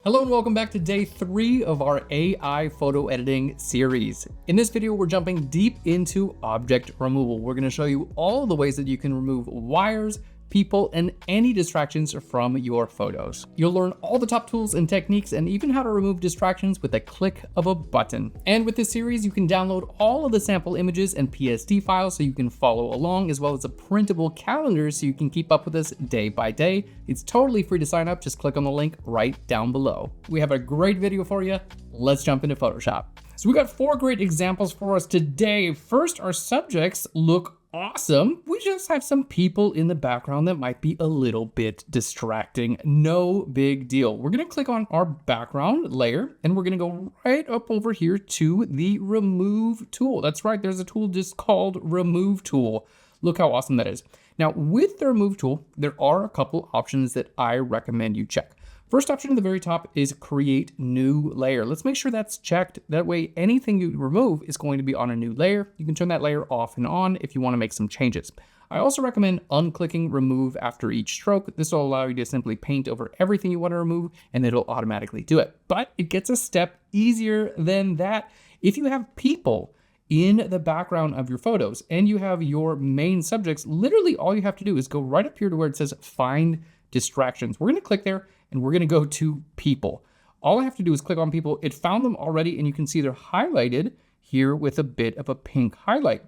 Hello and welcome back to day 3 of our AI photo editing series. In this video, we're jumping deep into object removal. We're going to show you all the ways that you can remove wires, people, and any distractions from your photos. You'll learn all the top tools and techniques and even how to remove distractions with a click of a button. And with this series, you can download all of the sample images and PSD files so you can follow along, as well as a printable calendar so you can keep up with us day by day. It's totally free to sign up. Just click on the link right down below. We have a great video for you. Let's jump into Photoshop. So we got 4 great examples for us today. First, our subjects look awesome. We just have some people in the background that might be a little bit distracting. No big deal. We're going to click on our background layer and we're going to go right up over here to the remove tool. That's right. There's a tool just called remove tool. Look how awesome that is. Now with the remove tool, there are a couple options that I recommend you check. First option at the very top is create new layer. Let's make sure that's checked. That way anything you remove is going to be on a new layer. You can turn that layer off and on if you want to make some changes. I also recommend unclicking remove after each stroke. This will allow you to simply paint over everything you want to remove and it'll automatically do it. But it gets a step easier than that. If you have people in the background of your photos and you have your main subjects, literally all you have to do is go right up here to where it says find distractions. We're going to click there and we're going to go to people. All I have to do is click on people. It found them already and you can see they're highlighted here with a bit of a pink highlight.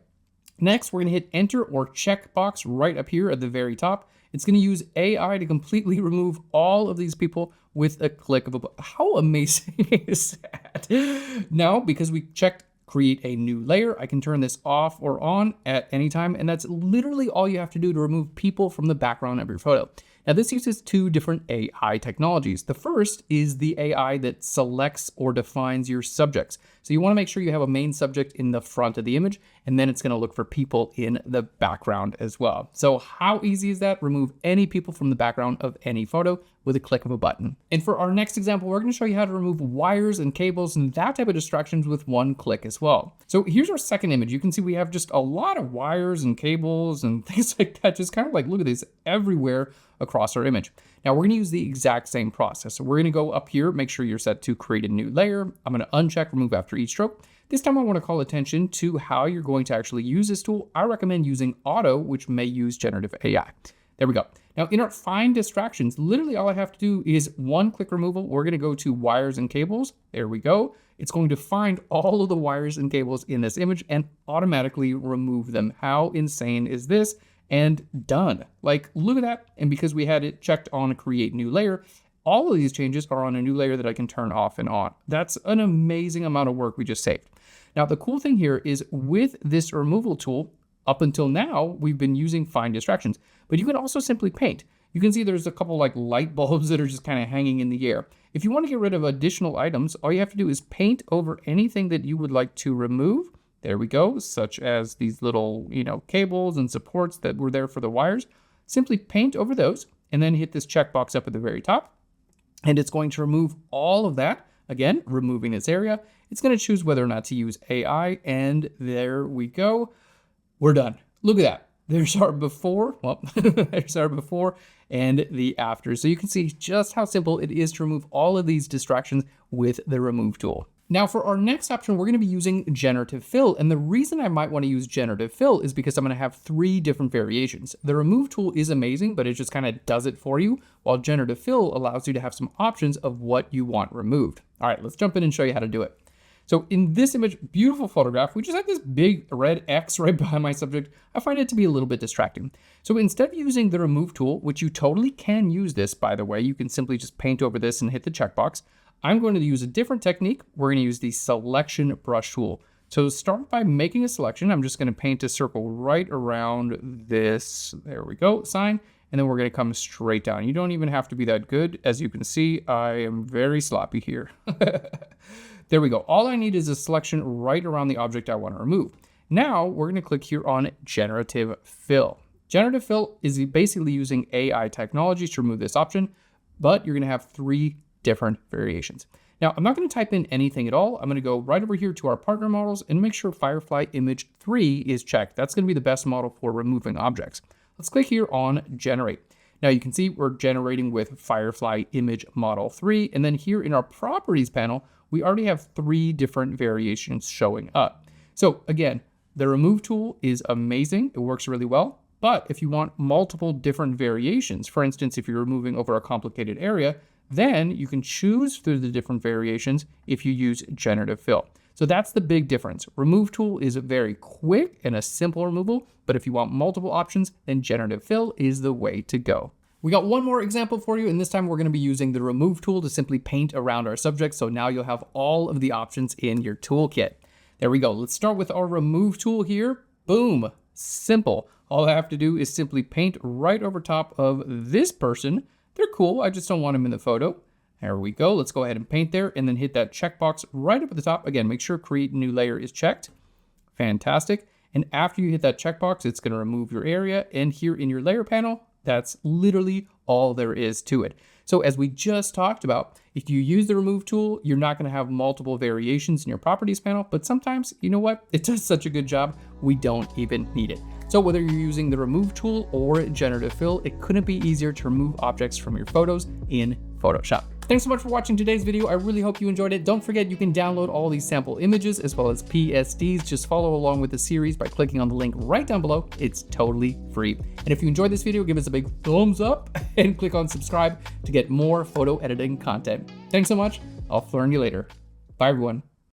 Next, we're going to hit enter or checkbox right up here at the very top. It's going to use AI to completely remove all of these people with a click of a button. How amazing is that? Now, because we checked create a new layer, I can turn this off or on at any time, and that's literally all you have to do to remove people from the background of your photo. Now this uses 2 different AI technologies. The first is the AI that selects or defines your subjects. So you want to make sure you have a main subject in the front of the image, and then it's going to look for people in the background as well. So how easy is that? Remove any people from the background of any photo with a click of a button. And for our next example, we're going to show you how to remove wires and cables and that type of distractions with one click as well. So here's our second image. You can see we have just a lot of wires and cables and things like that. Just kind of like, look at this everywhere across our image. Now we're going to use the exact same process. So we're going to go up here, make sure you're set to create a new layer. I'm going to uncheck remove after each stroke. This time I want to call attention to how you're going to actually use this tool. I recommend using auto, which may use generative AI. There we go. Now in our find distractions, literally all I have to do is one click removal. We're going to go to wires and cables. There we go. It's going to find all of the wires and cables in this image and automatically remove them. How insane is this? And done. Like, look at that. And because we had it checked on create new layer, all of these changes are on a new layer that I can turn off and on. That's an amazing amount of work we just saved. Now, the cool thing here is with this removal tool, up until now, we've been using find distractions, but you can also simply paint. You can see there's a couple like light bulbs that are just kind of hanging in the air. If you want to get rid of additional items, all you have to do is paint over anything that you would like to remove. There we go, such as these little, cables and supports that were there for the wires. Simply paint over those and then hit this checkbox up at the very top. And it's going to remove all of that. Again, removing this area. It's going to choose whether or not to use AI. And there we go. We're done. Look at that. There's our before. Well, there's our before and the after. So you can see just how simple it is to remove all of these distractions with the remove tool. Now for our next option, we're going to be using Generative Fill. And the reason I might want to use Generative Fill is because I'm going to have 3 different variations. The remove tool is amazing, but it just kind of does it for you, while Generative Fill allows you to have some options of what you want removed. All right, let's jump in and show you how to do it. So in this image, beautiful photograph, we just have this big red X right behind my subject. I find it to be a little bit distracting. So instead of using the remove tool, which you totally can use this, by the way, you can simply just paint over this and hit the checkbox. I'm going to use a different technique. We're going to use the selection brush tool. So start by making a selection. I'm just going to paint a circle right around this, there we go, sign. And then we're going to come straight down. You don't even have to be that good. As you can see, I am very sloppy here. There we go. All I need is a selection right around the object I want to remove. Now we're going to click here on Generative Fill. Generative Fill is basically using AI technologies to remove this option, but you're going to have 3 different variations. Now, I'm not going to type in anything at all. I'm going to go right over here to our partner models and make sure Firefly Image 3 is checked. That's going to be the best model for removing objects. Let's click here on Generate. Now you can see we're generating with Firefly Image Model 3. And then here in our properties panel, we already have 3 different variations showing up. So again, the remove tool is amazing. It works really well. But if you want multiple different variations, for instance, if you're removing over a complicated area, then you can choose through the different variations if you use Generative Fill. So that's the big difference. Remove tool is very quick and a simple removal, but if you want multiple options, then Generative Fill is the way to go. We got one more example for you, and this time we're going to be using the remove tool to simply paint around our subject. So now you'll have all of the options in your toolkit. There we go. Let's start with our remove tool here. Boom, simple. All I have to do is simply paint right over top of this person. They're cool, I just don't want them in the photo. There we go, let's go ahead and paint there and then hit that checkbox right up at the top. Again, make sure create new layer is checked. Fantastic. And after you hit that checkbox, it's gonna remove your area. And here in your layer panel, that's literally all there is to it. So as we just talked about, if you use the remove tool, you're not gonna have multiple variations in your properties panel, but sometimes, you know what? It does such a good job, we don't even need it. So whether you're using the remove tool or Generative Fill, it couldn't be easier to remove objects from your photos in Photoshop. Thanks so much for watching today's video. I really hope you enjoyed it. Don't forget you can download all these sample images as well as PSDs. Just follow along with the series by clicking on the link right down below. It's totally free. And if you enjoyed this video, give us a big thumbs up and click on subscribe to get more photo editing content. Thanks so much. I'll Phlearn you later. Bye everyone.